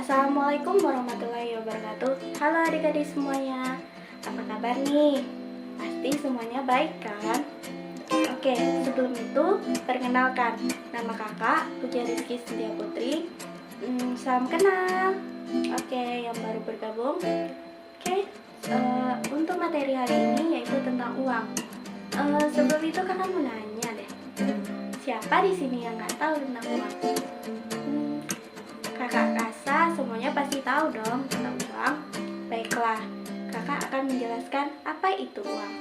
Assalamualaikum warahmatullahi wabarakatuh. Halo adik-adik semuanya, apa kabar nih? Pasti semuanya baik kan? Oke, sebelum itu perkenalkan, nama kakak Puja Rizky Cynthia Putri. Salam kenal. Oke, yang baru bergabung. Untuk materi hari ini yaitu tentang uang. Sebelum itu kakak mau nanya deh, siapa di sini yang nggak tahu tentang uang? Kakak rasa semuanya pasti tahu dong tentang uang. Baiklah, kakak akan menjelaskan apa itu uang.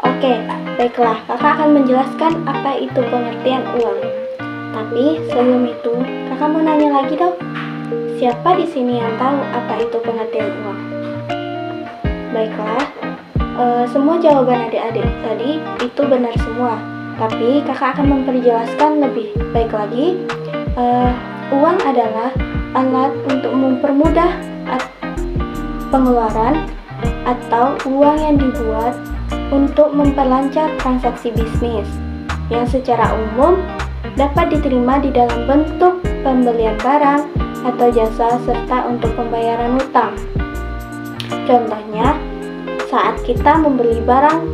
Oke, baiklah, kakak akan menjelaskan apa itu pengertian uang. Tapi sebelum itu, kakak mau nanya lagi dong. Siapa di sini yang tahu apa itu pengertian uang? Baiklah, semua jawaban adik-adik tadi itu benar semua. Tapi kakak akan memperjelaskan lebih baik lagi. Uang adalah alat untuk mempermudah pengeluaran atau uang yang dibuat untuk memperlancar transaksi bisnis yang secara umum dapat diterima di dalam bentuk pembelian barang atau jasa serta untuk pembayaran utang. Contohnya, saat kita membeli barang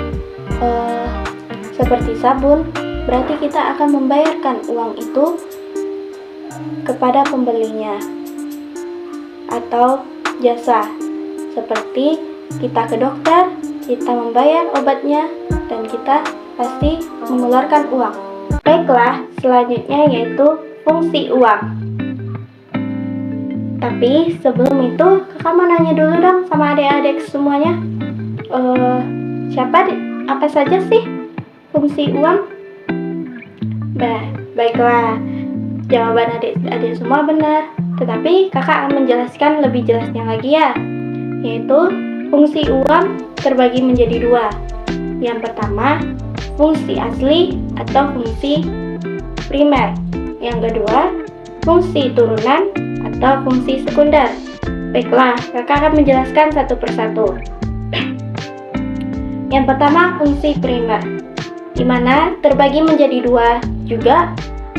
seperti sabun, berarti kita akan membayarkan uang itu kepada pembelinya, atau jasa seperti kita ke dokter, kita membayar obatnya, dan kita pasti mengeluarkan uang. Baiklah, selanjutnya yaitu fungsi uang. Tapi sebelum itu kakak mau nanya dulu dong sama adik-adik semuanya, apa saja sih fungsi uang? Baiklah, jawaban adik-adik semua benar, tetapi kakak akan menjelaskan lebih jelasnya lagi ya, yaitu fungsi uang terbagi menjadi dua. Yang pertama, fungsi asli atau fungsi primer. Yang kedua, fungsi turunan atau fungsi sekunder. Baiklah, kakak akan menjelaskan satu persatu. Yang pertama, fungsi primer, di mana terbagi menjadi dua juga,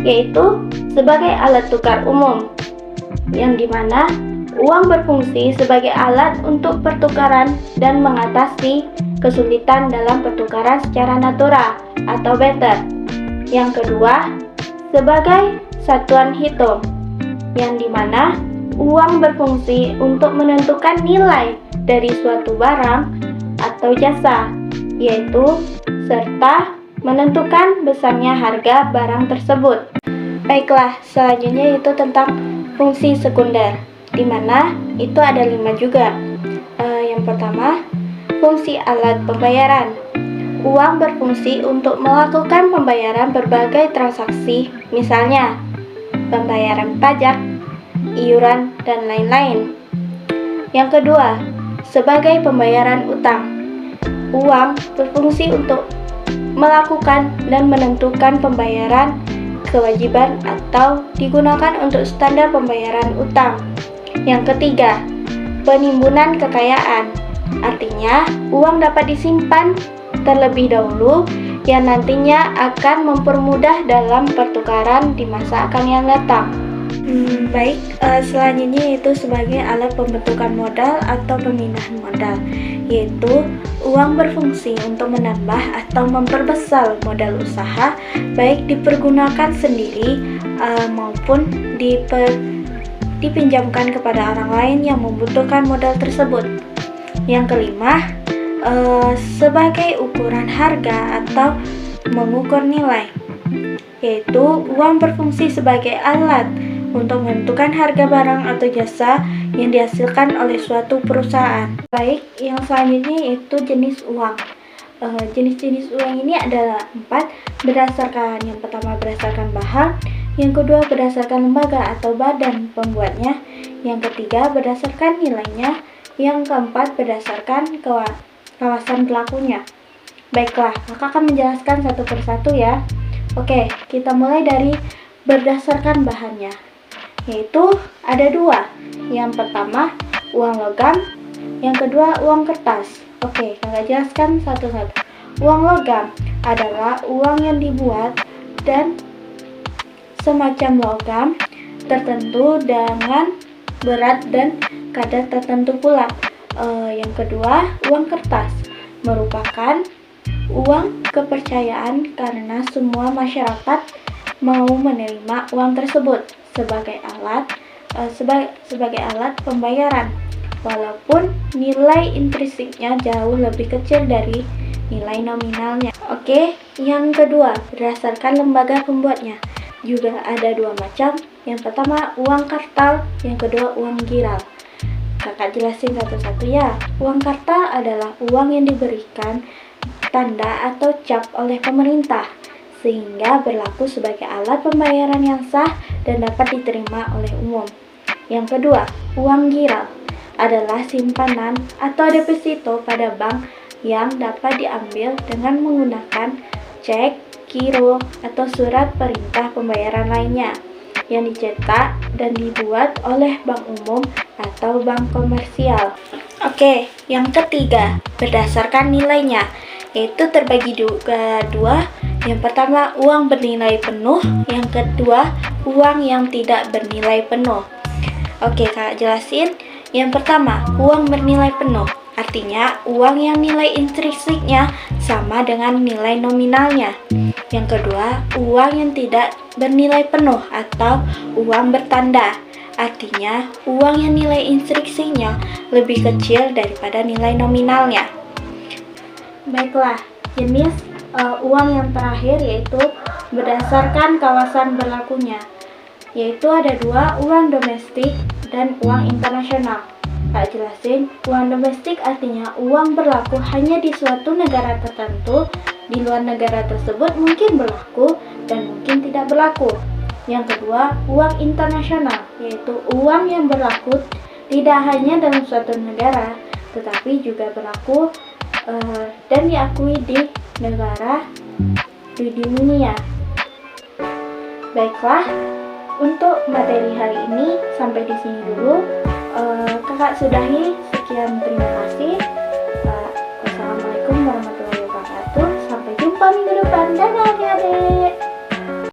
yaitu sebagai alat tukar umum, yang dimana uang berfungsi sebagai alat untuk pertukaran dan mengatasi kesulitan dalam pertukaran secara natural atau barter. Yang kedua, sebagai satuan hitung, yang dimana uang berfungsi untuk menentukan nilai dari suatu barang atau jasa, yaitu serta menentukan besarnya harga barang tersebut. Baiklah, selanjutnya itu tentang fungsi sekunder, di mana itu ada 5 juga. Yang pertama, fungsi alat pembayaran. Uang berfungsi untuk melakukan pembayaran berbagai transaksi, misalnya pembayaran pajak, iuran, dan lain-lain. Yang kedua, sebagai pembayaran utang. Uang berfungsi untuk melakukan dan menentukan pembayaran kewajiban atau digunakan untuk standar pembayaran utang. Yang ketiga, penimbunan kekayaan. Artinya, uang dapat disimpan terlebih dahulu yang nantinya akan mempermudah dalam pertukaran di masa akan yang datang. Selanjutnya itu sebagai alat pembentukan modal atau pemindahan modal, yaitu uang berfungsi untuk menambah atau memperbesar modal usaha, baik dipergunakan sendiri maupun dipinjamkan kepada orang lain yang membutuhkan modal tersebut. Yang kelima, sebagai ukuran harga atau mengukur nilai, yaitu uang berfungsi sebagai alat untuk menentukan harga barang atau jasa yang dihasilkan oleh suatu perusahaan. Baik, yang selanjutnya yaitu jenis uang. Jenis-jenis uang ini adalah 4, berdasarkan yang pertama berdasarkan bahan, yang kedua berdasarkan lembaga atau badan pembuatnya, yang ketiga berdasarkan nilainya, yang keempat berdasarkan kawasan berlakunya. Baiklah, kakak akan menjelaskan satu persatu ya. Oke, kita mulai dari berdasarkan bahannya, yaitu ada 2. Yang pertama uang logam, yang kedua uang kertas. Oke, kakak jelaskan satu-satu. Uang logam adalah uang yang dibuat dan semacam logam tertentu dengan berat, dan kadar tertentu pula. Yang kedua, uang kertas merupakan uang kepercayaan karena semua masyarakat mau menerima uang tersebut sebagai alat pembayaran, walaupun nilai intrinsiknya jauh lebih kecil dari nilai nominalnya. Oke, yang kedua, berdasarkan lembaga pembuatnya. Juga ada dua macam. Yang pertama, uang kartal, yang kedua, uang giral. Kakak jelasin satu-satu ya. Uang kartal adalah uang yang diberikan tanda atau cap oleh pemerintah, sehingga berlaku sebagai alat pembayaran yang sah dan dapat diterima oleh umum. Yang kedua, uang giral adalah simpanan atau deposito pada bank yang dapat diambil dengan menggunakan cek, giro, atau surat perintah pembayaran lainnya yang dicetak dan dibuat oleh bank umum atau bank komersial. Oke, yang ketiga, berdasarkan nilainya, yaitu terbagi juga dua. Yang pertama, uang bernilai penuh. Yang kedua, uang yang tidak bernilai penuh. Oke, Kak jelasin. Yang pertama, uang bernilai penuh. Artinya, uang yang nilai intrinsiknya sama dengan nilai nominalnya. Yang kedua, uang yang tidak bernilai penuh atau uang bertanda. Artinya, uang yang nilai intrinsiknya lebih kecil daripada nilai nominalnya. Baiklah, jenis uang yang terakhir yaitu berdasarkan kawasan berlakunya, yaitu ada dua, uang domestik dan uang internasional. Kak jelasin, uang domestik artinya uang berlaku hanya di suatu negara tertentu. Di luar negara tersebut mungkin berlaku dan mungkin tidak berlaku. Yang kedua, uang internasional, yaitu uang yang berlaku tidak hanya dalam suatu negara, tetapi juga berlaku dan diakui di negara di dunia. Baiklah, untuk materi hari ini sampai di sini dulu. Kakak sudahi. Sekian, terima kasih.